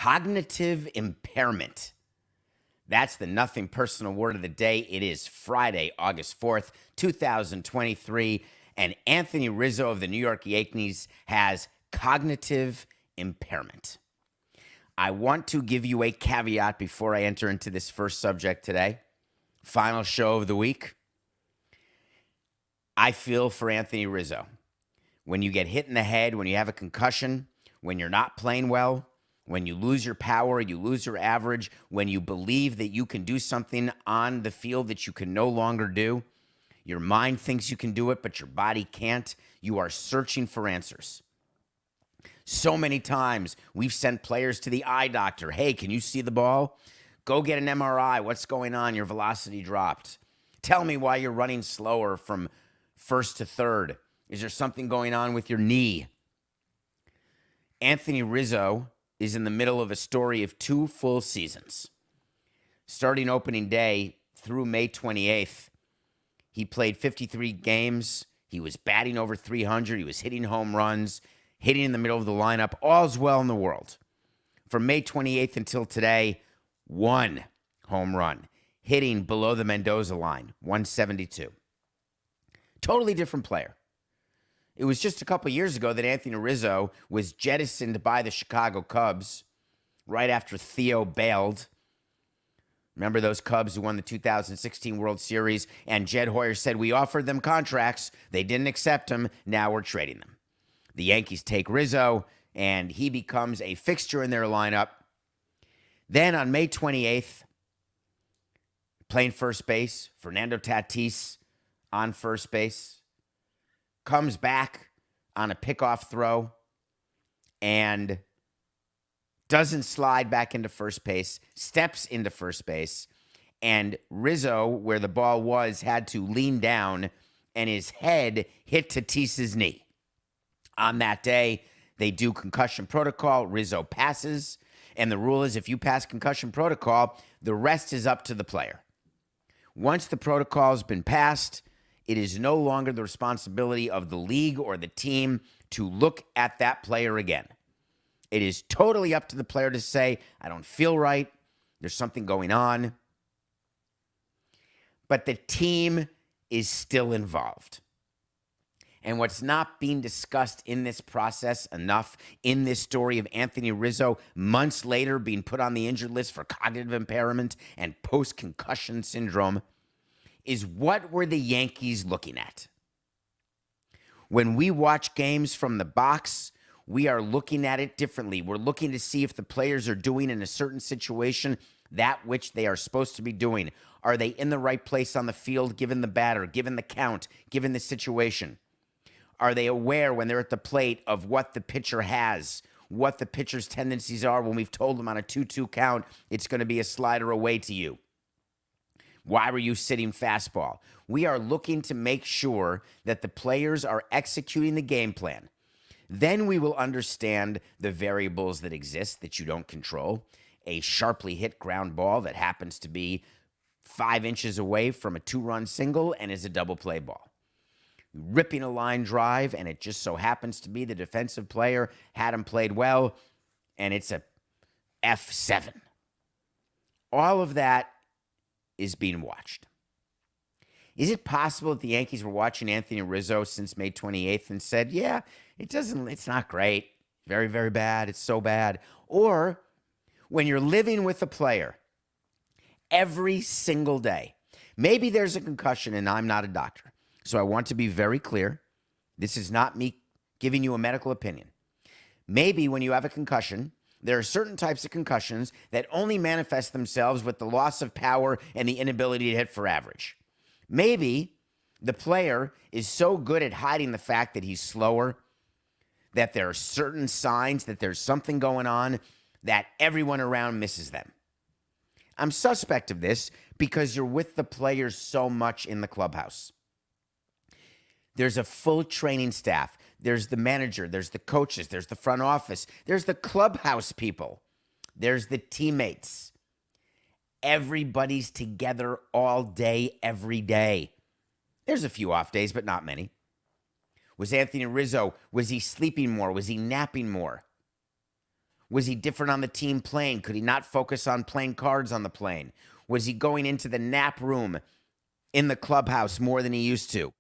Cognitive impairment. That's the nothing personal word of the day. It is Friday, August 4th, 2023, and Anthony Rizzo of the New York Yankees has cognitive impairment. I want to give you a caveat before I enter into this first subject today. Final show of the week. I feel for Anthony Rizzo. When you get hit in the head, when you have a concussion, when you're not playing well, when you lose your power, you lose your average, when you believe that you can do something on the field that you can no longer do, your mind thinks you can do it, but your body can't, you are searching for answers. So many times we've sent players to the eye doctor. Hey, can you see the ball? Go get an MRI. What's going on? Your velocity dropped. Tell me why you're running slower from first to third. Is there something going on with your knee? Anthony Rizzo is in the middle of a story of 2 full seasons. Starting opening day through May 28th, he played 53 games. He was batting over 300. He was hitting home runs, hitting in the middle of the lineup. All's well in the world. From May 28th until today, 1 home run, hitting below the Mendoza line, 172. Totally different player. It was just a couple years ago that Anthony Rizzo was jettisoned by the Chicago Cubs right after Theo bailed. Remember those Cubs who won the 2016 World Series? And Jed Hoyer said, we offered them contracts. They didn't accept them. Now we're trading them. The Yankees take Rizzo, and he becomes a fixture in their lineup. Then on May 28th, playing first base, Fernando Tatis on first base, comes back on a pickoff throw and doesn't slide back into first base, steps into first base, and Rizzo, where the ball was, had to lean down, and his head hit Tatis's knee. On that day, they do concussion protocol. Rizzo passes, and the rule is if you pass concussion protocol, the rest is up to the player. Once the protocol has been passed, it is no longer the responsibility of the league or the team to look at that player again. It is totally up to the player to say, I don't feel right. There's something going on. But the team is still involved. And what's not being discussed in this process enough in this story of Anthony Rizzo, months later being put on the injured list for cognitive impairment and post-concussion syndrome, is what were the Yankees looking at? When we watch games from the box, we are looking at it differently. We're looking to see if the players are doing in a certain situation that which they are supposed to be doing. Are they in the right place on the field, given the batter, given the count, given the situation? Are they aware when they're at the plate of what the pitcher has, what the pitcher's tendencies are when we've told them on a 2-2 count, it's going to be a slider away to you? Why were you sitting fastball? We are looking to make sure that the players are executing the game plan. Then we will understand the variables that exist that you don't control. A sharply hit ground ball that happens to be 5 inches away from a 2-run single and is a double play ball. Ripping a line drive, and it just so happens to be the defensive player had him played well, and it's a F7. All of that is being watched. Is it possible that the Yankees were watching Anthony Rizzo since May 28th and said, yeah, it's not great. Very, very bad. It's so bad. Or when you're living with a player every single day, maybe there's a concussion and I'm not a doctor. So I want to be very clear. This is not me giving you a medical opinion. Maybe when you have a concussion, there are certain types of concussions that only manifest themselves with the loss of power and the inability to hit for average. Maybe the player is so good at hiding the fact that he's slower, that there are certain signs that there's something going on, that everyone around misses them. I'm suspect of this because you're with the players so much in the clubhouse. There's a full training staff. There's the manager. There's the coaches. There's the front office. There's the clubhouse people. There's the teammates. Everybody's together all day, every day. There's a few off days, but not many. Was Anthony Rizzo, was he sleeping more? Was he napping more? Was he different on the team plane? Could he not focus on playing cards on the plane? Was he going into the nap room in the clubhouse more than he used to?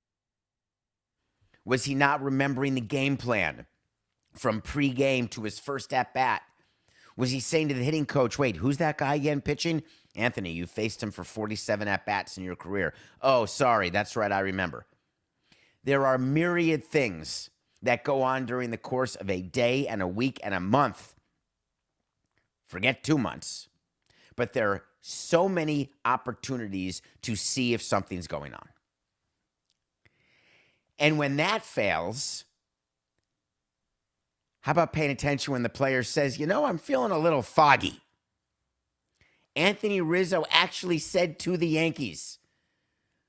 Was he not remembering the game plan from pregame to his first at-bat? Was he saying to the hitting coach, wait, who's that guy again pitching? Anthony, you faced him for 47 at-bats in your career. Oh, sorry, that's right, I remember. There are myriad things that go on during the course of a day and a week and a month. Forget 2 months. But there are so many opportunities to see if something's going on. And when that fails, how about paying attention when the player says, I'm feeling a little foggy? Anthony Rizzo actually said to the Yankees,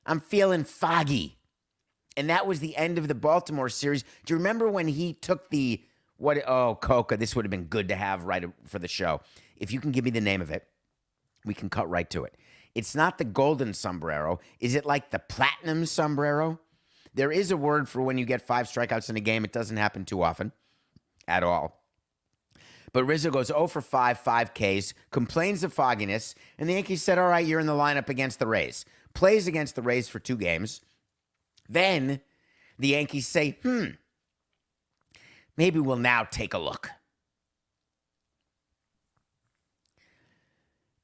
I'm feeling foggy. And that was the end of the Baltimore series. Do you remember when he took Coca, this would have been good to have right for the show. If you can give me the name of it, we can cut right to it. It's not the golden sombrero. Is it like the platinum sombrero? There is a word for when you get 5 strikeouts in a game. It doesn't happen too often at all. But Rizzo goes 0 for 5, 5 Ks, complains of fogginess, and the Yankees said, all right, you're in the lineup against the Rays. Plays against the Rays for 2 games. Then the Yankees say, maybe we'll now take a look.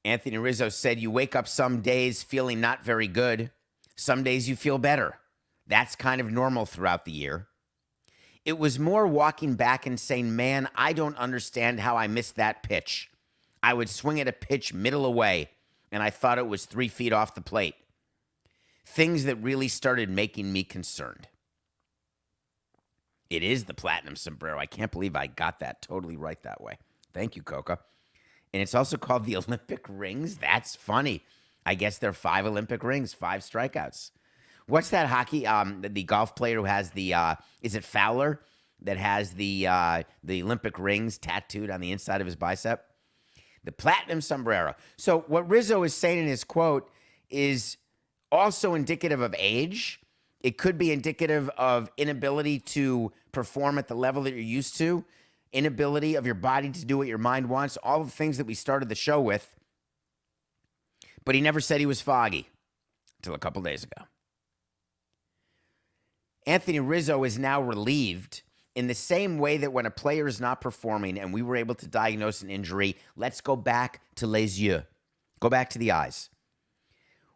Anthony Rizzo said, you wake up some days feeling not very good. Some days you feel better. That's kind of normal throughout the year. It was more walking back and saying, man, I don't understand how I missed that pitch. I would swing at a pitch middle away, and I thought it was 3 feet off the plate. Things that really started making me concerned. It is the platinum sombrero. I can't believe I got that totally right that way. Thank you, Coca. And it's also called the Olympic rings. That's funny. I guess there are 5 Olympic rings, 5 strikeouts. What's that hockey? The golf player who has the is it Fowler that has the Olympic rings tattooed on the inside of his bicep? The platinum sombrero. So what Rizzo is saying in his quote is also indicative of age. It could be indicative of inability to perform at the level that you're used to, inability of your body to do what your mind wants, all the things that we started the show with. But he never said he was foggy until a couple days ago. Anthony Rizzo is now relieved in the same way that when a player is not performing and we were able to diagnose an injury, let's go back to les yeux. Go back to the eyes.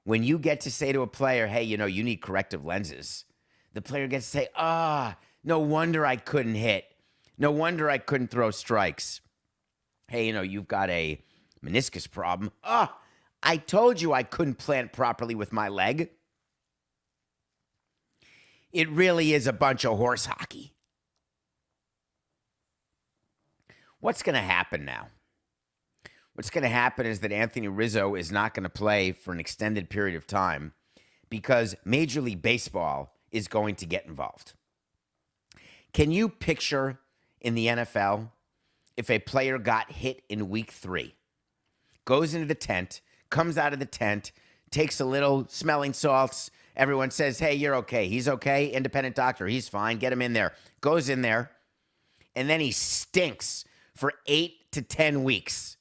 When you get to say to a player, hey, you need corrective lenses, the player gets to say, no wonder I couldn't hit. No wonder I couldn't throw strikes. Hey, you've got a meniscus problem. I told you I couldn't plant properly with my leg. It really is a bunch of horse hockey. What's going to happen now? What's going to happen is that Anthony Rizzo is not going to play for an extended period of time because Major League Baseball is going to get involved. Can you picture in the NFL if a player got hit in week 3, goes into the tent, comes out of the tent, takes a little smelling salts, everyone says, hey, you're okay. He's okay. Independent doctor. He's fine. Get him in there. Goes in there. And then he stinks for 8 to 10 weeks.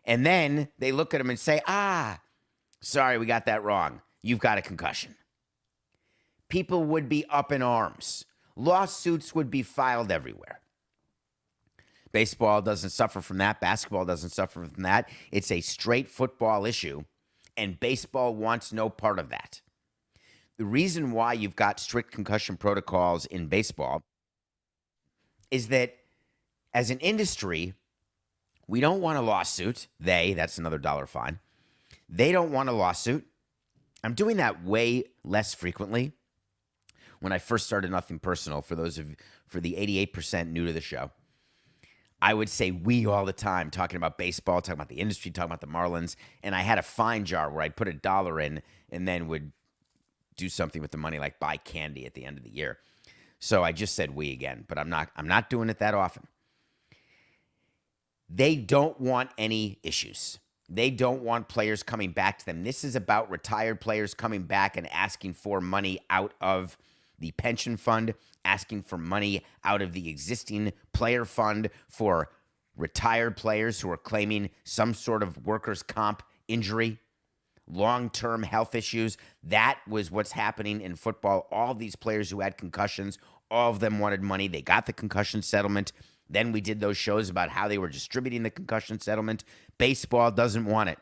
And then they look at him and say, sorry, we got that wrong. You've got a concussion. People would be up in arms. Lawsuits would be filed everywhere. Baseball doesn't suffer from that. Basketball doesn't suffer from that. It's a straight football issue, and baseball wants no part of that. The reason why you've got strict concussion protocols in baseball is that as an industry, we don't want a lawsuit. That's another $1 fine. They don't want a lawsuit. I'm doing that way less frequently. When I first started Nothing Personal, for the 88% new to the show, I would say we all the time, talking about baseball, talking about the industry, talking about the Marlins, and I had a fine jar where I'd put $1 in and then would do something with the money, like buy candy at the end of the year. So I just said we again, but I'm not doing it that often. They don't want any issues. They don't want players coming back to them. This is about retired players coming back and asking for money out of the pension fund, asking for money out of the existing player fund for retired players who are claiming some sort of workers' comp injury, long-term health issues. That was what's happening in football. All these players who had concussions, all of them wanted money. They got the concussion settlement. Then we did those shows about how they were distributing the concussion settlement. Baseball doesn't want it.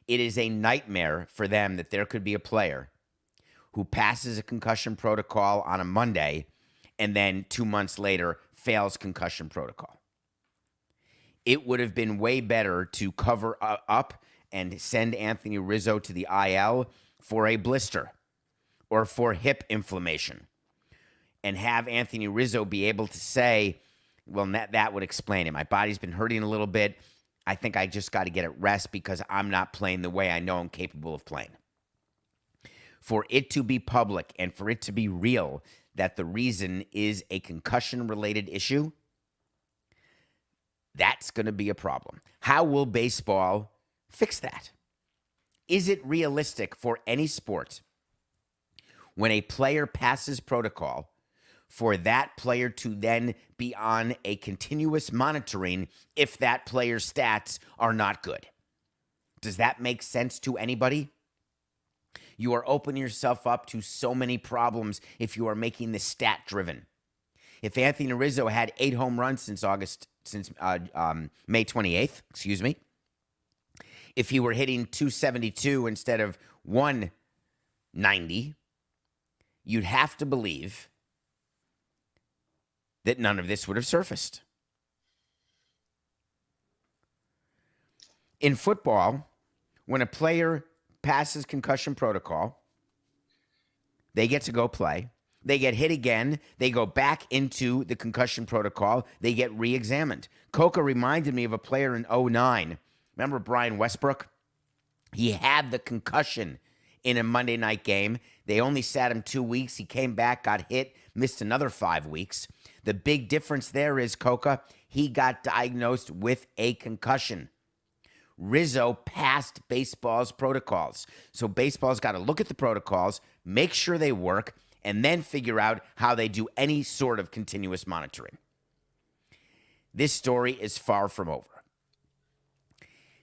It is a nightmare for them that there could be a player who passes a concussion protocol on a Monday and then 2 months later fails concussion protocol. It would have been way better to cover up and send Anthony Rizzo to the IL for a blister or for hip inflammation and have Anthony Rizzo be able to say, well, that would explain it. My body's been hurting a little bit. I think I just got to get it rest because I'm not playing the way I know I'm capable of playing. For it to be public and for it to be real that the reason is a concussion-related issue, that's going to be a problem. How will baseball fix that? Is it realistic for any sport when a player passes protocol for that player to then be on a continuous monitoring if that player's stats are not good? Does that make sense to anybody? You are opening yourself up to so many problems if you are making this stat driven. If Anthony Rizzo had 8 home runs since May 28th, if he were hitting 272 instead of 190, you'd have to believe that none of this would have surfaced. In football, when a player passes concussion protocol, they get to go play. They get hit again. They go back into the concussion protocol. They get re-examined. Coca reminded me of a player in 2009. Remember Brian Westbrook? He had the concussion in a Monday night game. They only sat him 2 weeks. He came back, got hit, missed another 5 weeks. The big difference there is, Coca, he got diagnosed with a concussion. Rizzo passed baseball's protocols. So baseball's got to look at the protocols, make sure they work, and then figure out how they do any sort of continuous monitoring. This story is far from over.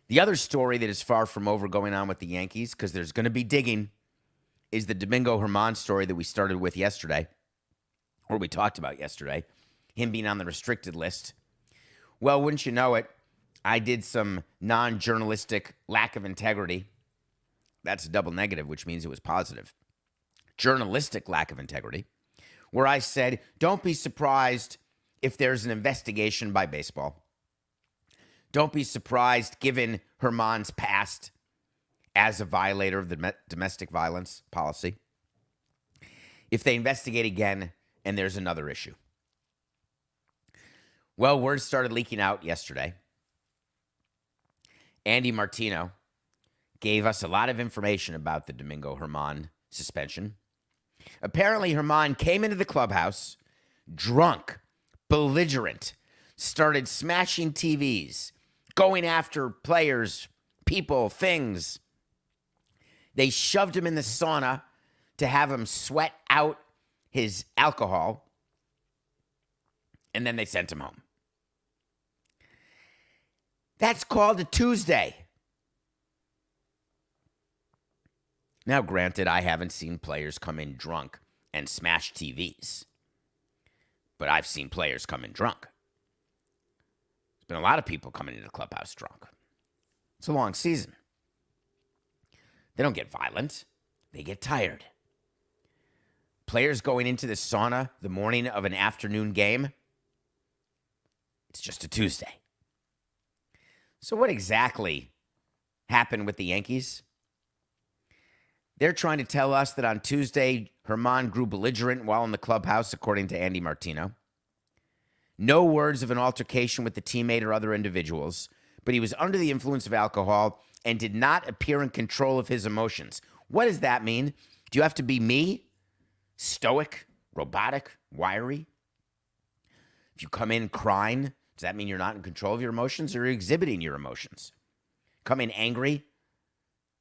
The other story that is far from over going on with the Yankees, because there's going to be digging, is the Domingo Germán story that we started with yesterday, or we talked about yesterday, him being on the restricted list. Well, wouldn't you know it, I did some non-journalistic lack of integrity. That's a double negative, which means it was positive. Journalistic lack of integrity, where I said, don't be surprised if there's an investigation by baseball. Don't be surprised, given Germán's past as a violator of the domestic violence policy, if they investigate again and there's another issue. Well, word started leaking out yesterday. Andy Martino gave us a lot of information about the Domingo Germán suspension. Apparently, Germán came into the clubhouse drunk, belligerent, started smashing TVs, going after players, people, things. They shoved him in the sauna to have him sweat out his alcohol, and then they sent him home. That's called a Tuesday. Now, granted, I haven't seen players come in drunk and smash TVs, but I've seen players come in drunk. There's been a lot of people coming into the clubhouse drunk. It's a long season. They don't get violent. They get tired. Players going into the sauna the morning of an afternoon game, it's just a Tuesday. So what exactly happened with the Yankees? They're trying to tell us that on Tuesday, Germán grew belligerent while in the clubhouse, according to Andy Martino. No words of an altercation with the teammate or other individuals, but he was under the influence of alcohol and did not appear in control of his emotions. What does that mean? Do you have to be me? Stoic, robotic, wiry? If you come in crying, does that mean you're not in control of your emotions, or you're exhibiting your emotions? Come in angry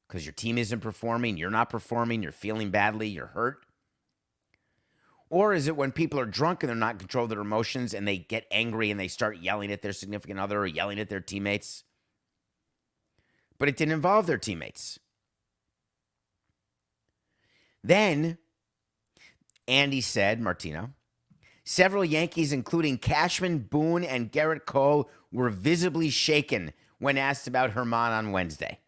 because your team isn't performing, you're not performing, you're feeling badly, you're hurt? Or is it when people are drunk and they're not in control of their emotions and they get angry and they start yelling at their significant other or yelling at their teammates? But it didn't involve their teammates. Then, Andy said, Martino, several Yankees, including Cashman, Boone, and Garrett Cole, were visibly shaken when asked about Germán on Wednesday.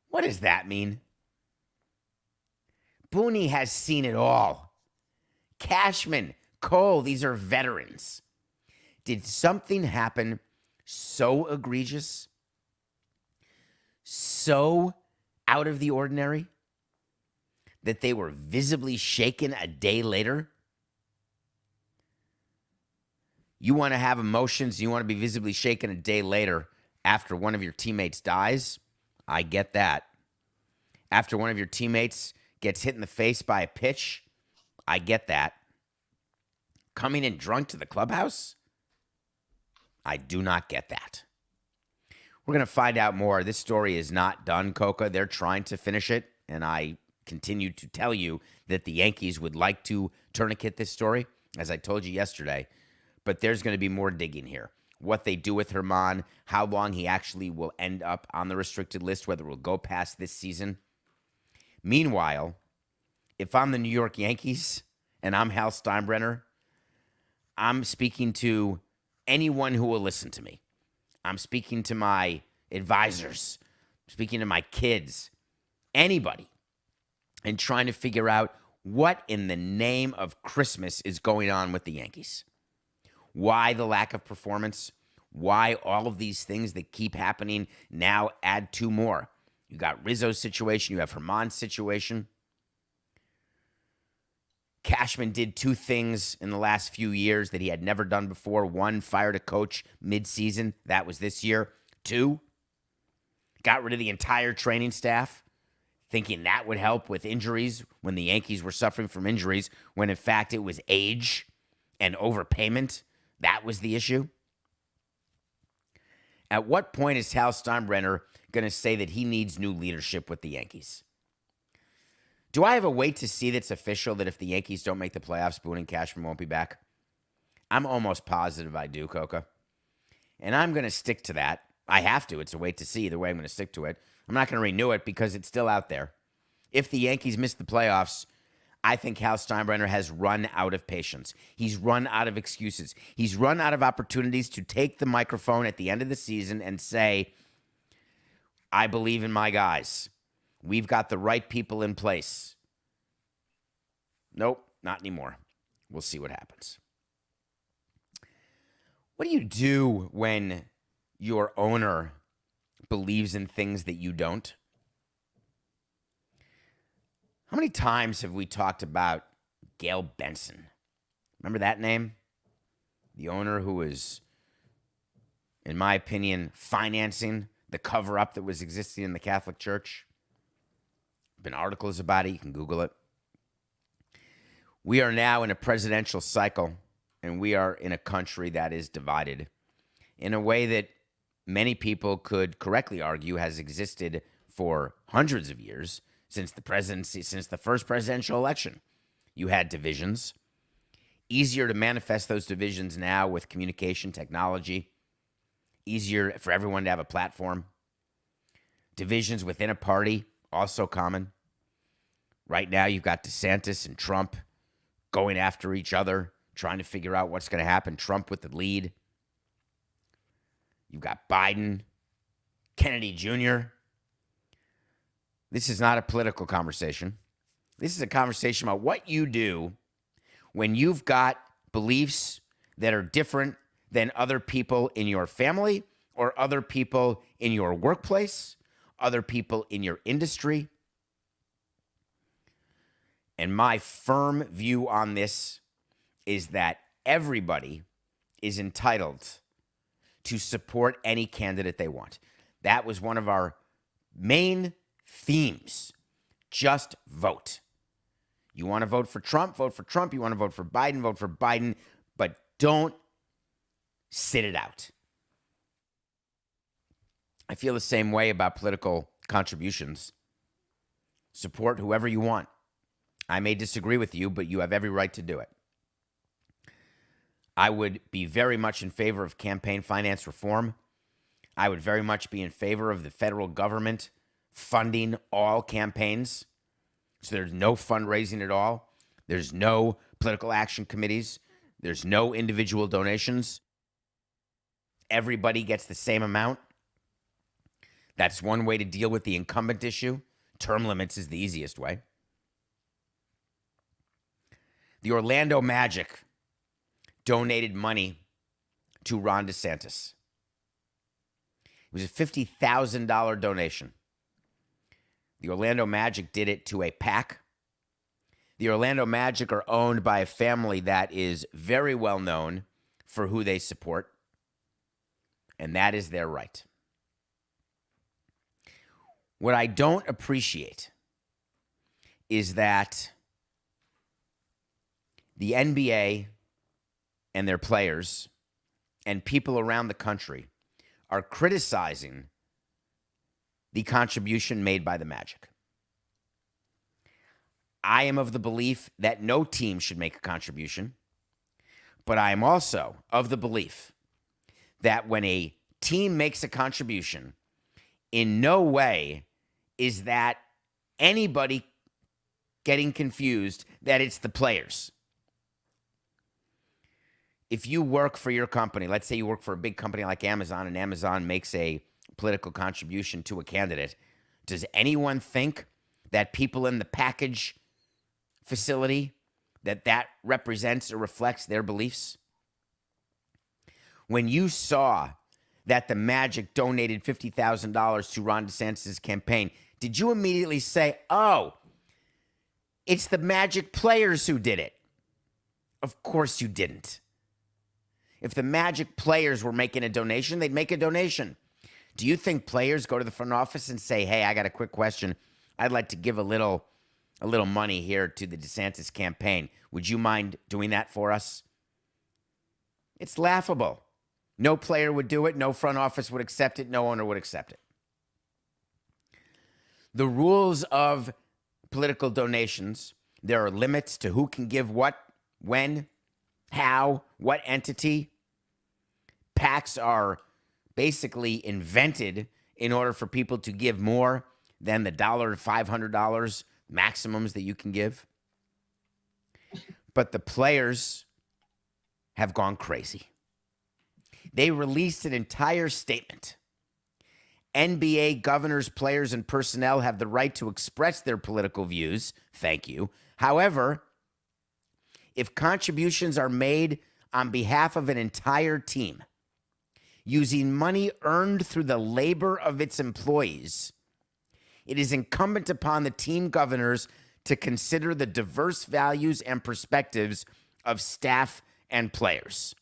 What does that mean? Boone has seen it all. Cashman, Cole, these are veterans. Did something happen so egregious, so out of the ordinary, that they were visibly shaken a day later? You want to have emotions, you want to be visibly shaken a day later after one of your teammates dies? I get that. After one of your teammates gets hit in the face by a pitch? I get that. Coming in drunk to the clubhouse? I do not get that. We're going to find out more. This story is not done, Coca. They're trying to finish it, and I continue to tell you that the Yankees would like to tourniquet this story, as I told you yesterday, but there's going to be more digging here. What they do with Germán, how long he actually will end up on the restricted list, whether it will go past this season. Meanwhile, if I'm the New York Yankees and I'm Hal Steinbrenner, I'm speaking to anyone who will listen to me. I'm speaking to my advisors, speaking to my kids, anybody, and trying to figure out what in the name of Christmas is going on with the Yankees. Why the lack of performance? Why all of these things that keep happening now add two more? You got Rizzo's situation. You have Germán's situation. Cashman did two things in the last few years that he had never done before. One, fired a coach mid-season. That was this year. Two, got rid of the entire training staff, thinking that would help with injuries when the Yankees were suffering from injuries, when in fact it was age and overpayment. That was the issue. At what point is Hal Steinbrenner going to say that he needs new leadership with the Yankees? Do I have a way to see that's official that if the Yankees don't make the playoffs, Boone and Cashman won't be back? I'm almost positive I do, Coca. And I'm going to stick to that. I have to. It's a wait to see. Either way, I'm going to stick to it. I'm not going to renew it because it's still out there. If the Yankees miss the playoffs, I think Hal Steinbrenner has run out of patience. He's run out of excuses. He's run out of opportunities to take the microphone at the end of the season and say, I believe in my guys. We've got the right people in place. Nope, not anymore. We'll see what happens. What do you do when your owner believes in things that you don't? How many times have we talked about Gail Benson? Remember that name? The owner who was, in my opinion, financing the cover-up that was existing in the Catholic Church. Been articles about it. You can Google it. We are now in a presidential cycle, and we are in a country that is divided in a way that many people could correctly argue has existed for hundreds of years since the presidency, since the first presidential election. You had divisions. Easier to manifest those divisions now with communication technology. Easier for everyone to have a platform. Divisions within a party, also common. Right now, you've got DeSantis and Trump going after each other, trying to figure out what's going to happen. Trump with the lead. You've got Biden, Kennedy Jr. This is not a political conversation. This is a conversation about what you do when you've got beliefs that are different than other people in your family or other people in your workplace, other people in your industry. And my firm view on this is that everybody is entitled to support any candidate they want. That was one of our main themes. Just vote. You want to vote for Trump, vote for Trump. You want to vote for Biden, but don't sit it out. I feel the same way about political contributions. Support whoever you want. I may disagree with you, but you have every right to do it. I would be very much in favor of campaign finance reform. I would very much be in favor of the federal government funding all campaigns. So there's no fundraising at all. There's no political action committees. There's no individual donations. Everybody gets the same amount. That's one way to deal with the incumbent issue. Term limits is the easiest way. The Orlando Magic donated money to Ron DeSantis. It was a $50,000 donation. The Orlando Magic did it to a PAC. The Orlando Magic are owned by a family that is very well known for who they support, and that is their right. What I don't appreciate is that the NBA and their players and people around the country are criticizing the contribution made by the Magic. I am of the belief that no team should make a contribution, but I am also of the belief that when a team makes a contribution, in no way is that anybody getting confused that it's the players. If you work for your company, let's say you work for a big company like Amazon, and Amazon makes a political contribution to a candidate, does anyone think that people in the package facility, that represents or reflects their beliefs? When you saw that the Magic donated $50,000 to Ron DeSantis' campaign, did you immediately say, oh, it's the Magic players who did it? Of course you didn't. If the Magic players were making a donation, they'd make a donation. Do you think players go to the front office and say, hey, I got a quick question. I'd like to give a little money here to the DeSantis campaign. Would you mind doing that for us? It's laughable. No player would do it. No front office would accept it. No owner would accept it. The rules of political donations, there are limits to who can give what, when, how, what entity. PACs are basically invented in order for people to give more than the $1 to $500 maximums that you can give. But the players have gone crazy. They released an entire statement. NBA governors, players, and personnel have the right to express their political views. Thank you. However, if contributions are made on behalf of an entire team using money earned through the labor of its employees, it is incumbent upon the team governors to consider the diverse values and perspectives of staff and players.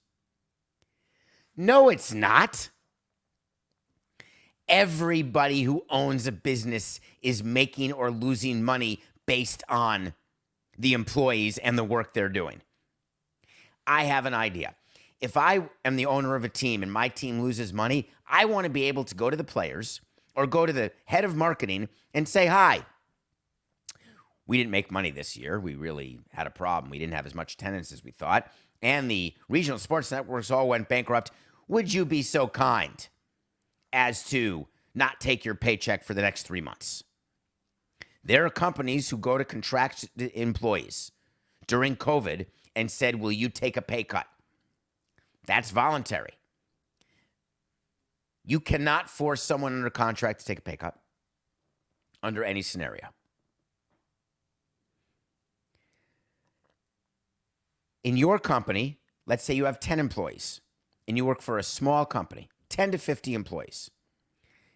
No, it's not. Everybody who owns a business is making or losing money based on the employees and the work they're doing. I have an idea. If I am the owner of a team and my team loses money, I want to be able to go to the players or go to the head of marketing and say, hi, we didn't make money this year. We really had a problem. We didn't have as much attendance as we thought. And the regional sports networks all went bankrupt. Would you be so kind as to not take your paycheck for the next 3 months? There are companies who go to contract employees during COVID and said, will you take a pay cut? That's voluntary. You cannot force someone under contract to take a pay cut under any scenario. In your company, let's say you have 10 employees and you work for a small company, 10 to 50 employees,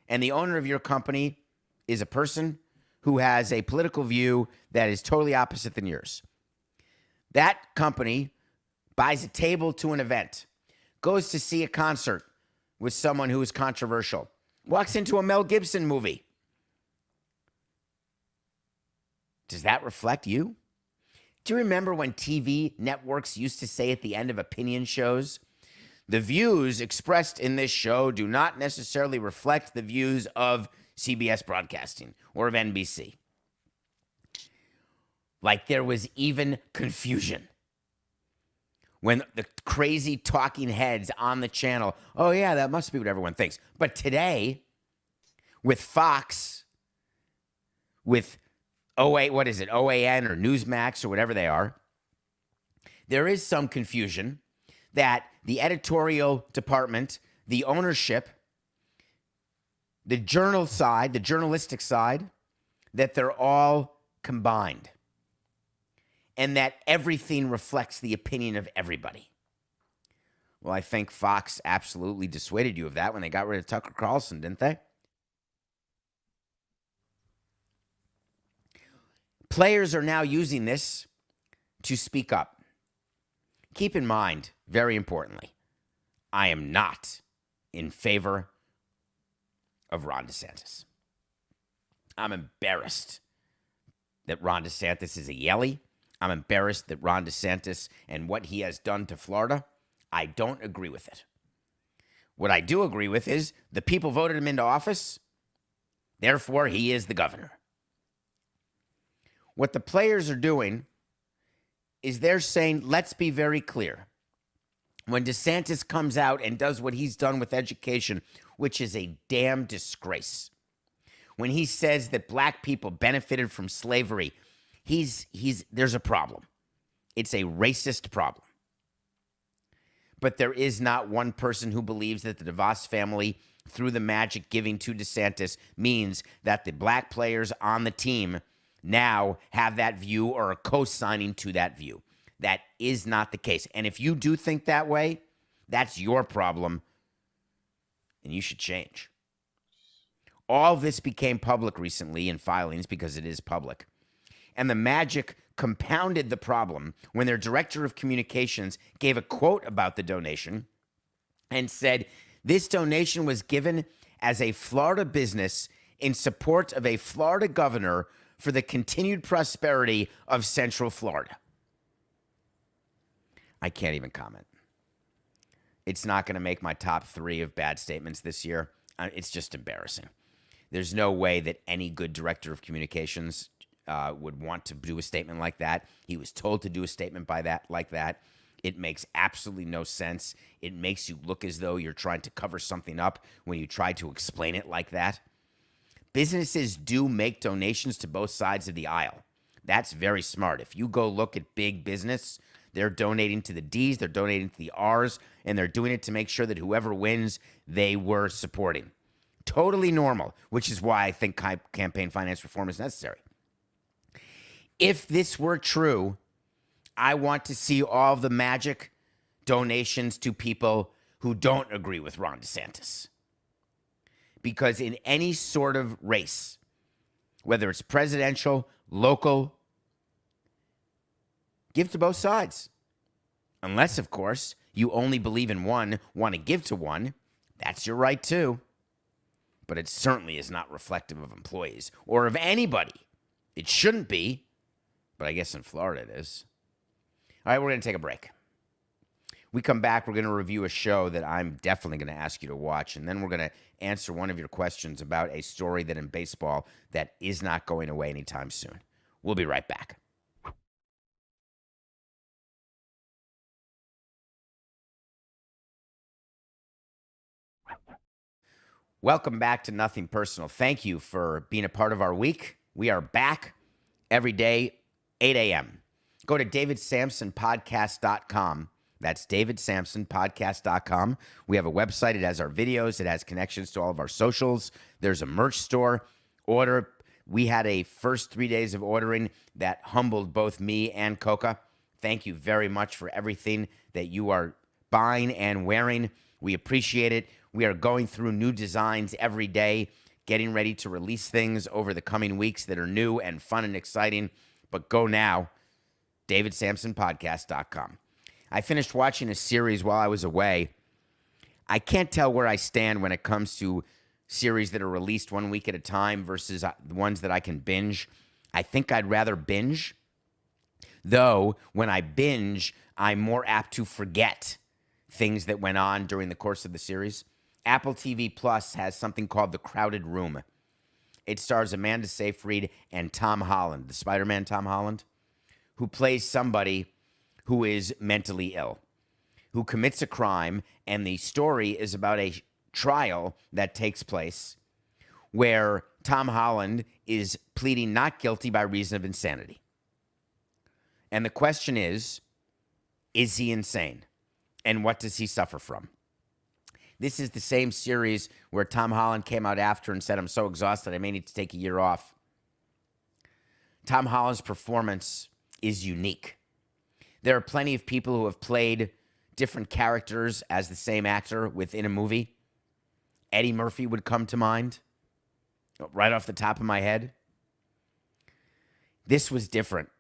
and the owner of your company is a person who has a political view that is totally opposite than yours. That company buys a table to an event, goes to see a concert with someone who is controversial, walks into a Mel Gibson movie. Does that reflect you? Do you remember when TV networks used to say at the end of opinion shows, the views expressed in this show do not necessarily reflect the views of CBS Broadcasting or of NBC? Like there was even confusion when the crazy talking heads on the channel, oh yeah, that must be what everyone thinks. But today, with Fox, with what is it, OAN or Newsmax or whatever they are, there is some confusion that the editorial department, the ownership, the journal side, the journalistic side, that they're all combined. And that everything reflects the opinion of everybody. Well, I think Fox absolutely dissuaded you of that when they got rid of Tucker Carlson, didn't they? Players are now using this to speak up. Keep in mind, very importantly, I am not in favor of Ron DeSantis. I'm embarrassed that Ron DeSantis is a yelly. I'm embarrassed that Ron DeSantis and what he has done to Florida, I don't agree with it. What I do agree with is the people voted him into office, therefore he is the governor. What the players are doing is they're saying, let's be very clear. When DeSantis comes out and does what he's done with education, which is a damn disgrace, when he says that black people benefited from slavery, there's a problem. It's a racist problem. But there is not one person who believes that the DeVos family, through the magic giving to DeSantis, means that the black players on the team now have that view or are co-signing to that view. That is not the case. And if you do think that way, that's your problem, and you should change. All this became public recently in filings because it is public. And the magic compounded the problem when their director of communications gave a quote about the donation and said, this donation was given as a Florida business in support of a Florida governor for the continued prosperity of Central Florida. I can't even comment. It's not going to make my top 3 of bad statements this year. It's just embarrassing. There's no way that any good director of communications would want to do a statement like that. He was told to do a statement like that. It makes absolutely no sense. It makes you look as though you're trying to cover something up when you try to explain it like that. Businesses do make donations to both sides of the aisle. That's very smart. If you go look at big business, they're donating to the D's, they're donating to the R's, and they're doing it to make sure that whoever wins, they were supporting. Totally normal, which is why I think campaign finance reform is necessary. If this were true, I want to see all the magic donations to people who don't agree with Ron DeSantis. Because in any sort of race, whether it's presidential, local, give to both sides. Unless, of course, you only believe in one, want to give to one, that's your right too. But it certainly is not reflective of employees or of anybody. It shouldn't be, but I guess in Florida it is. All right, we're going to take a break. We come back, we're going to review a show that I'm definitely going to ask you to watch, and then we're going to answer one of your questions about a story that in baseball that is not going away anytime soon. We'll be right back. Welcome back to Nothing Personal. Thank you for being a part of our week. We are back every day, 8 a.m. Go to davidsamsonpodcast.com. That's davidsamsonpodcast.com. We have a website. It has our videos. It has connections to all of our socials. There's a merch store. Order. We had a first 3 days of ordering that humbled both me and Coca. Thank you very much for everything that you are buying and wearing. We appreciate it. We are going through new designs every day, getting ready to release things over the coming weeks that are new and fun and exciting. But go now, davidsamsonpodcast.com. I finished watching a series while I was away. I can't tell where I stand when it comes to series that are released 1 week at a time versus the ones that I can binge. I think I'd rather binge. Though, when I binge, I'm more apt to forget things that went on during the course of the series. Apple TV Plus has something called The Crowded Room. It stars Amanda Seyfried and Tom Holland, the Spider-Man Tom Holland. who plays somebody who is mentally ill, who commits a crime, and the story is about a trial that takes place where Tom Holland is pleading not guilty by reason of insanity. And the question is he insane? And what does he suffer from? This is the same series where Tom Holland came out after and said, I'm so exhausted, I may need to take a year off. Tom Holland's performance is unique. There are plenty of people who have played different characters as the same actor within a movie. Eddie Murphy would come to mind, right off the top of my head. This was different.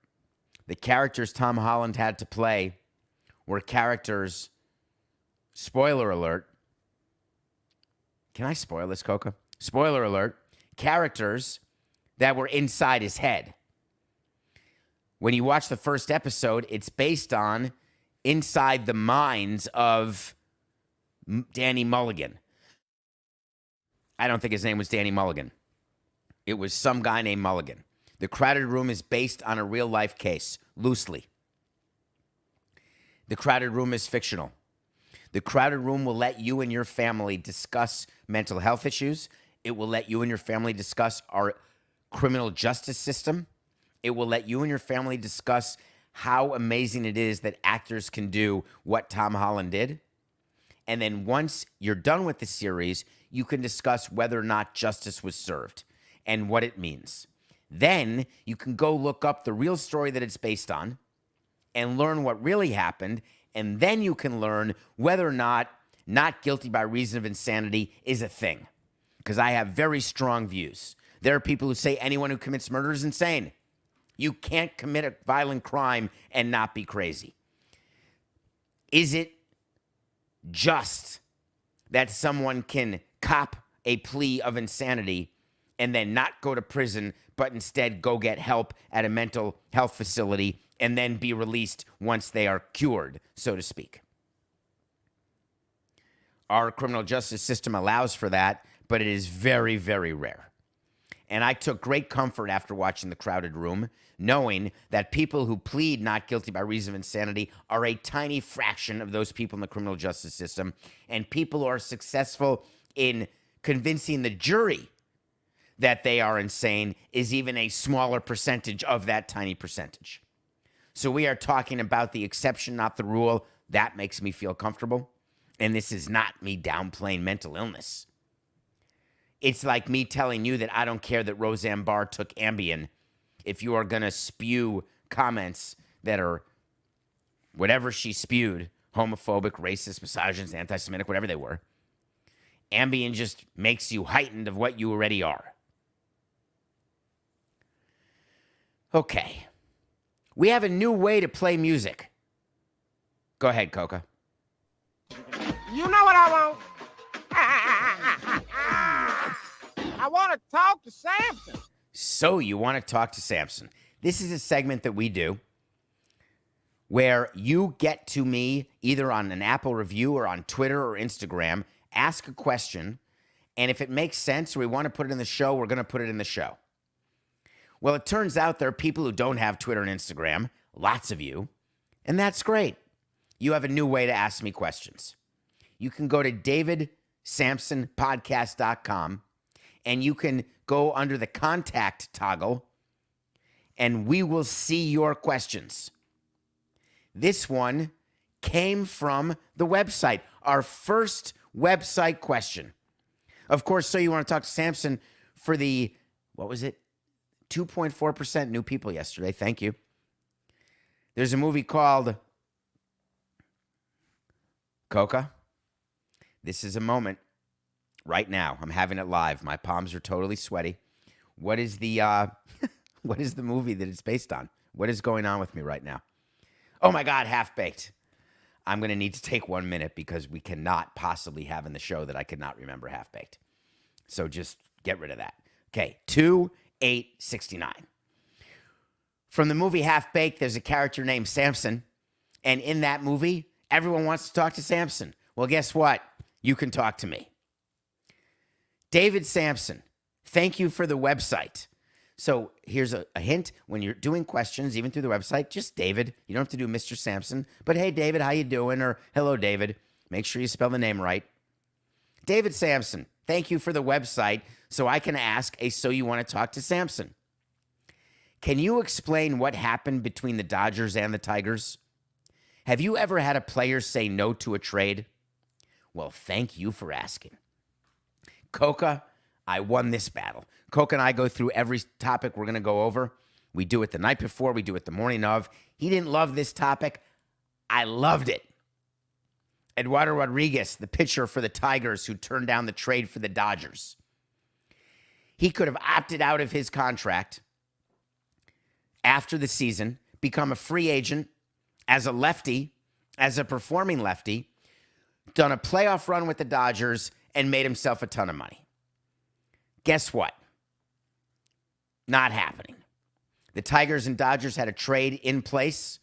The characters Tom Holland had to play were characters, spoiler alert. Can I spoil this, Coca? Spoiler alert. Characters that were inside his head. When you watch the first episode, it's based on inside the minds of Danny Mulligan. I don't think his name was Danny Mulligan. It was some guy named Mulligan. The Crowded Room is based on a real-life case, loosely. The Crowded Room is fictional. The Crowded Room will let you and your family discuss mental health issues. It will let you and your family discuss our criminal justice system. It will let you and your family discuss how amazing it is that actors can do what Tom Holland did. And then once you're done with the series, you can discuss whether or not justice was served and what it means. Then you can go look up the real story that it's based on and learn what really happened. And then you can learn whether or not guilty by reason of insanity is a thing. Because I have very strong views. There are people who say anyone who commits murder is insane. You can't commit a violent crime and not be crazy. Is it just that someone can cop a plea of insanity and then not go to prison, but instead go get help at a mental health facility and then be released once they are cured, so to speak? Our criminal justice system allows for that, but it is very, very rare. And I took great comfort after watching The Crowded Room, knowing that people who plead not guilty by reason of insanity are a tiny fraction of those people in the criminal justice system, and people who are successful in convincing the jury that they are insane is even a smaller percentage of that tiny percentage. So we are talking about the exception, not the rule. That makes me feel comfortable. And this is not me downplaying mental illness. It's like me telling you that I don't care that Roseanne Barr took Ambien if you are going to spew comments that are whatever she spewed, homophobic, racist, misogynist, anti-Semitic, whatever they were. Ambien just makes you heightened of what you already are. Okay. We have a new way to play music. Go ahead, Coca. You know what I want? I want to talk to Samson. So you want to talk to Samson. This is a segment that we do where you get to me either on an Apple review or on Twitter or Instagram, ask a question, and if it makes sense or we want to put it in the show, we're going to put it in the show. Well, it turns out there are people who don't have Twitter and Instagram, lots of you, and that's great. You have a new way to ask me questions. You can go to davidsamsonpodcast.com and you can go under the contact toggle and we will see your questions. This one came from the website, our first website question. Of course, so you want to talk to Samson for the, what was it? 2.4% new people yesterday. Thank you. There's a movie called Coca. This is a moment right now. I'm having it live. My palms are totally sweaty. What is the what is the movie that it's based on? What is going on with me right now? Oh my God, Half-Baked. I'm going to need to take 1 minute because we cannot possibly have in the show that I could not remember Half-Baked. So just get rid of that. Okay, 2869. From the movie Half-Baked, there's a character named Samson. And in that movie, everyone wants to talk to Samson. Well, guess what? You can talk to me. David Samson, thank you for the website. So here's a hint. When you're doing questions, even through the website, just David. You don't have to do Mr. Samson. But hey, David, how you doing? Or hello, David. Make sure you spell the name right. David Samson, thank you for the website so I can ask a So You Want to Talk to Samson. Can you explain what happened between the Dodgers and the Tigers? Have you ever had a player say no to a trade? Well, thank you for asking. Coca, I won this battle. Coca and I go through every topic we're going to go over. We do it the night before. We do it the morning of. He didn't love this topic. I loved it. Eduardo Rodriguez, the pitcher for the Tigers who turned down the trade for the Dodgers. He could have opted out of his contract after the season, become a free agent as a lefty, as a performing lefty, done a playoff run with the Dodgers, and made himself a ton of money. Guess what? Not happening. The Tigers and Dodgers had a trade in place,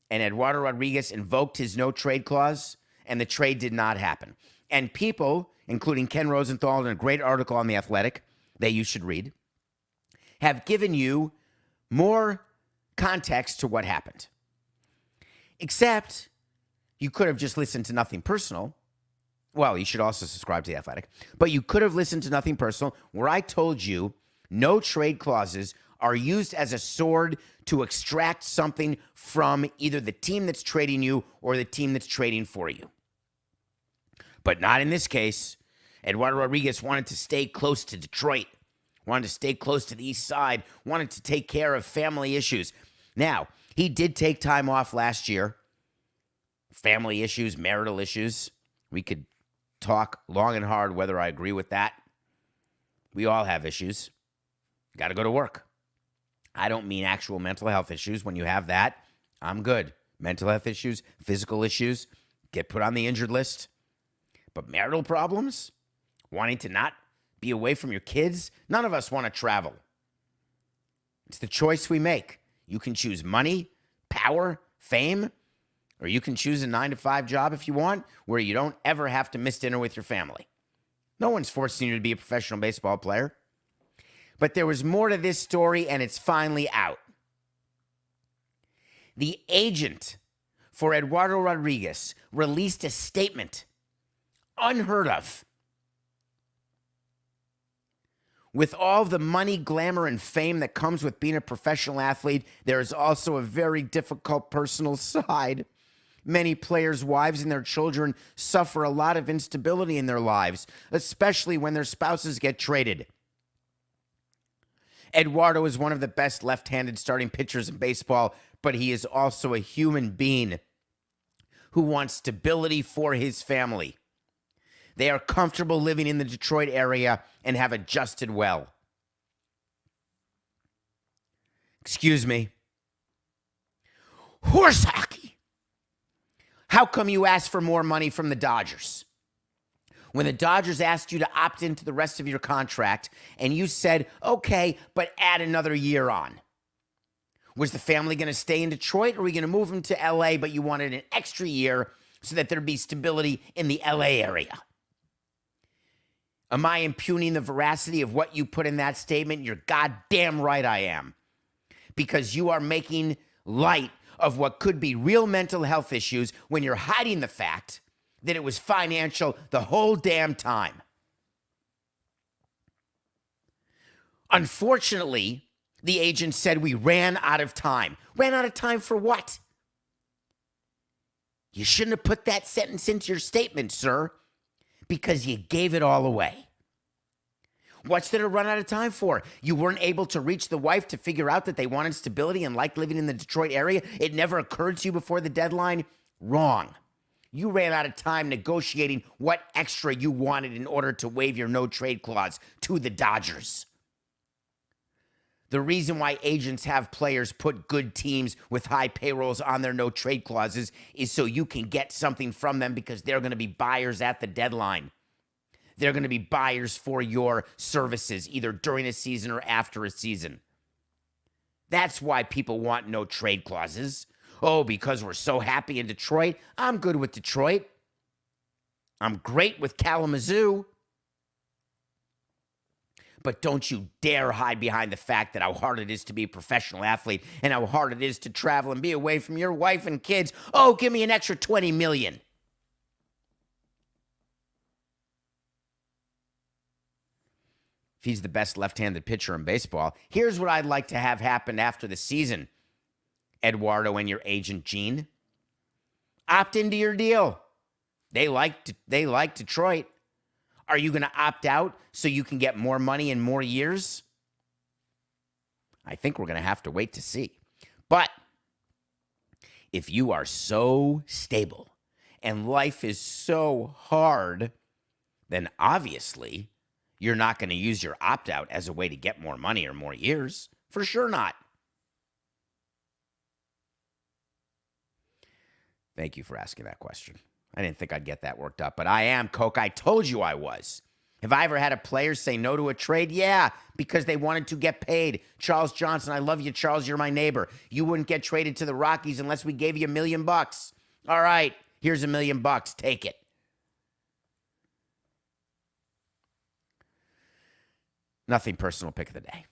and Eduardo Rodriguez invoked his no-trade clause, and the trade did not happen. And people, including Ken Rosenthal in a great article on The Athletic that you should read, have given you more context to what happened. Except you could have just listened to Nothing Personal. Well, you should also subscribe to The Athletic. But you could have listened to Nothing Personal, where I told you no trade clauses are used as a sword to extract something from either the team that's trading you or the team that's trading for you. But not in this case. Eduardo Rodriguez wanted to stay close to Detroit, wanted to stay close to the East Side, wanted to take care of family issues. Now, he did take time off last year. Family issues, marital issues. We could talk long and hard whether I agree with that. We all have issues. Got to go to work. I don't mean actual mental health issues. When you have that, I'm good. Mental health issues, physical issues, get put on the injured list. But marital problems, wanting to not be away from your kids, none of us want to travel. It's the choice we make. You can choose money, power, fame, or you can choose a 9-to-5 job if you want, where you don't ever have to miss dinner with your family. No one's forcing you to be a professional baseball player. But there was more to this story, and it's finally out. The agent for Eduardo Rodriguez released a statement unheard of. With all the money, glamour, and fame that comes with being a professional athlete, there is also a very difficult personal side. Many players' wives and their children suffer a lot of instability in their lives, especially when their spouses get traded. Eduardo is one of the best left-handed starting pitchers in baseball, but he is also a human being who wants stability for his family. They are comfortable living in the Detroit area and have adjusted well. Excuse me. Horse hockey. How come you asked for more money from the Dodgers? When the Dodgers asked you to opt into the rest of your contract and you said, okay, but add another year on. Was the family going to stay in Detroit, or were we going to move them to LA, but you wanted an extra year so that there'd be stability in the LA area? Am I impugning the veracity of what you put in that statement? You're goddamn right I am. Because you are making light of what could be real mental health issues when you're hiding the fact that it was financial the whole damn time. Unfortunately, the agent said we ran out of time. Ran out of time for what? You shouldn't have put that sentence into your statement, sir, because you gave it all away. What's there to run out of time for? You weren't able to reach the wife to figure out that they wanted stability and liked living in the Detroit area? It never occurred to you before the deadline? Wrong. You ran out of time negotiating what extra you wanted in order to waive your no-trade clause to the Dodgers. The reason why agents have players put good teams with high payrolls on their no-trade clauses is so you can get something from them, because they're going to be buyers at the deadline. They're going to be buyers for your services, either during a season or after a season. That's why people want no-trade clauses. Oh, because we're so happy in Detroit? I'm good with Detroit. I'm great with Kalamazoo. But don't you dare hide behind the fact that how hard it is to be a professional athlete and how hard it is to travel and be away from your wife and kids. Oh, give me an extra $20 million. If he's the best left-handed pitcher in baseball, here's what I'd like to have happen after the season, Eduardo and your agent, Gene. Opt into your deal. They like Detroit. Are you going to opt out so you can get more money in more years? I think we're going to have to wait to see. But if you are so stable and life is so hard, then obviously you're not going to use your opt-out as a way to get more money or more years. For sure not. Thank you for asking that question. I didn't think I'd get that worked up, but I am, Coke. I told you I was. Have I ever had a player say no to a trade? Yeah, because they wanted to get paid. Charles Johnson, I love you, Charles. You're my neighbor. You wouldn't get traded to the Rockies unless we gave you $1 million. All right, here's $1 million. Take it. Nothing personal. Pick of the day.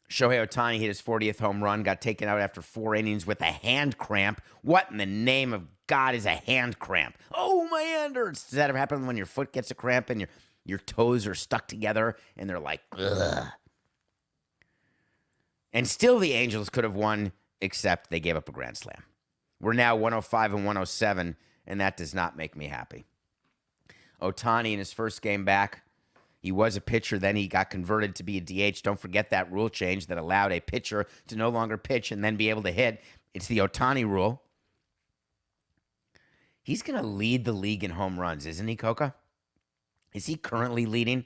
Shohei Ohtani hit his 40th home run, got taken out after 4 innings with a hand cramp. What in the name of God is a hand cramp? Oh, my hand hurts. Does that ever happen when your foot gets a cramp and your toes are stuck together and they're like, ugh? And still the Angels could have won, except they gave up a grand slam. We're now 105 and 107, and that does not make me happy. Ohtani in his first game back, he was a pitcher, then he got converted to be a DH. Don't forget that rule change that allowed a pitcher to no longer pitch and then be able to hit. It's the Ohtani rule. He's going to lead the league in home runs, isn't he, Coca? Is he currently leading?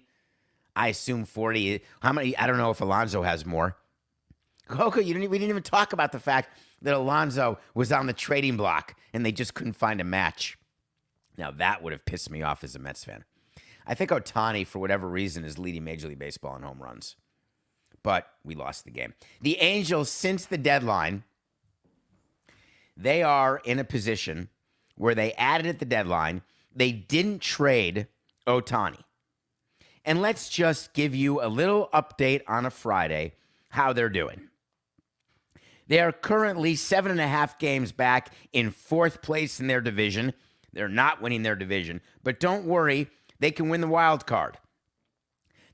I assume 40. How many? I don't know if Alonso has more. Coca, we didn't even talk about the fact that Alonso was on the trading block and they just couldn't find a match. Now, that would have pissed me off as a Mets fan. I think Ohtani, for whatever reason, is leading Major League Baseball in home runs. But we lost the game. The Angels, since the deadline, they are in a position where they added at the deadline. They didn't trade Ohtani. And let's just give you a little update on a Friday how they're doing. They are currently 7.5 games back in 4th place in their division. They're not winning their division. But don't worry. They can win the wild card.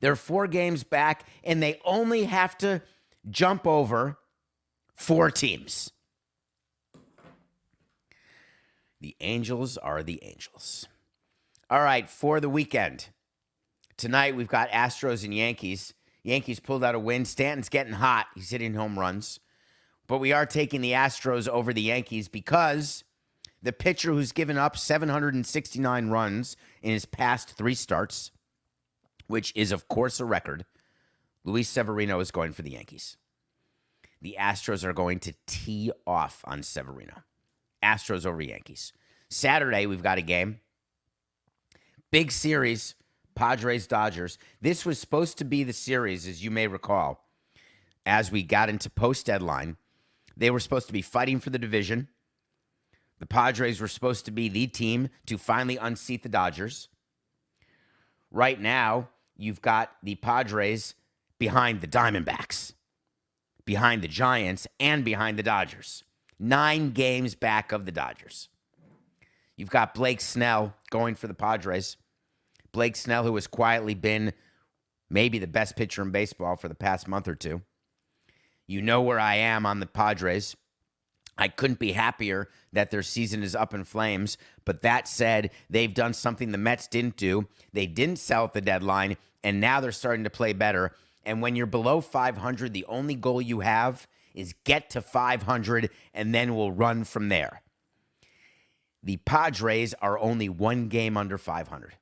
They're 4 games back, and they only have to jump over 4 teams. The Angels are the Angels. All right, for the weekend. Tonight, we've got Astros and Yankees. Yankees pulled out a win. Stanton's getting hot. He's hitting home runs. But we are taking the Astros over the Yankees because the pitcher who's given up 769 runs in his past 3 starts, which is, of course, a record, Luis Severino is going for the Yankees. The Astros are going to tee off on Severino. Astros over Yankees. Saturday, we've got a game. Big series, Padres-Dodgers. This was supposed to be the series, as you may recall, as we got into post-deadline. They were supposed to be fighting for the division. The Padres were supposed to be the team to finally unseat the Dodgers. Right now, you've got the Padres behind the Diamondbacks, behind the Giants, and behind the Dodgers. 9 games back of the Dodgers. You've got Blake Snell going for the Padres. Blake Snell, who has quietly been maybe the best pitcher in baseball for the past month or two. You know where I am on the Padres. I couldn't be happier that their season is up in flames. But that said, they've done something the Mets didn't do. They didn't sell at the deadline, and now they're starting to play better. And when you're below 500, the only goal you have is get to 500, and then we'll run from there. The Padres are only 1 game under 500,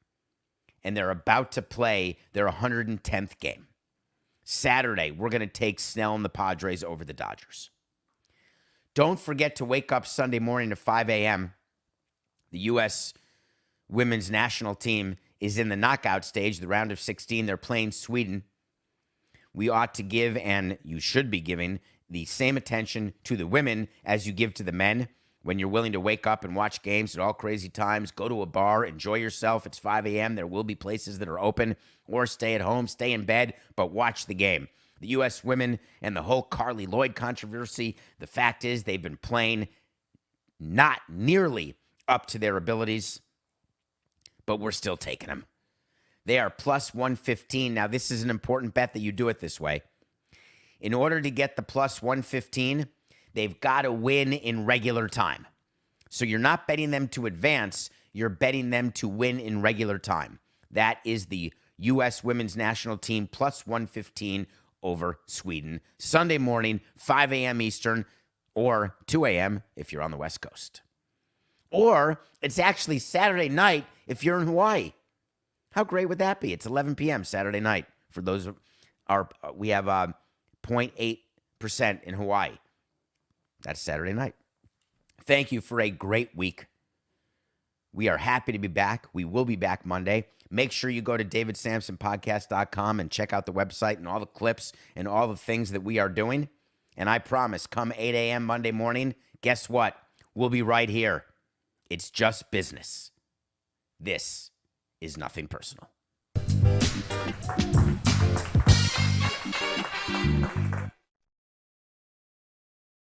and they're about to play their 110th game. Saturday, we're going to take Snell and the Padres over the Dodgers. Don't forget to wake up Sunday morning at 5 a.m. The U.S. women's national team is in the knockout stage, the round of 16. They're playing Sweden. We ought to give, and you should be giving, the same attention to the women as you give to the men. when you're willing to wake up and watch games at all crazy times, go to a bar, enjoy yourself. It's 5 a.m. There will be places that are open, or stay at home, stay in bed, but watch the game. The U.S. women and the whole Carly Lloyd controversy, the fact is they've been playing not nearly up to their abilities, but we're still taking them. They are plus 115. Now, this is an important bet that you do it this way. In order to get the plus 115, they've got to win in regular time. So you're not betting them to advance, you're betting them to win in regular time. That is the U.S. women's national team plus 115 over Sweden. Sunday morning, 5 a.m. Eastern, or 2 a.m. if you're on the West Coast. Or it's actually Saturday night if you're in Hawaii. How great would that be? It's 11 p.m. Saturday night. For those we have 0.8% in Hawaii. That's Saturday night. Thank you for a great week. We are happy to be back. We will be back Monday. Make sure you go to davidsamsonpodcast.com and check out the website and all the clips and all the things that we are doing. And I promise, come 8 a.m. Monday morning, guess what? We'll be right here. It's just business. This is nothing personal.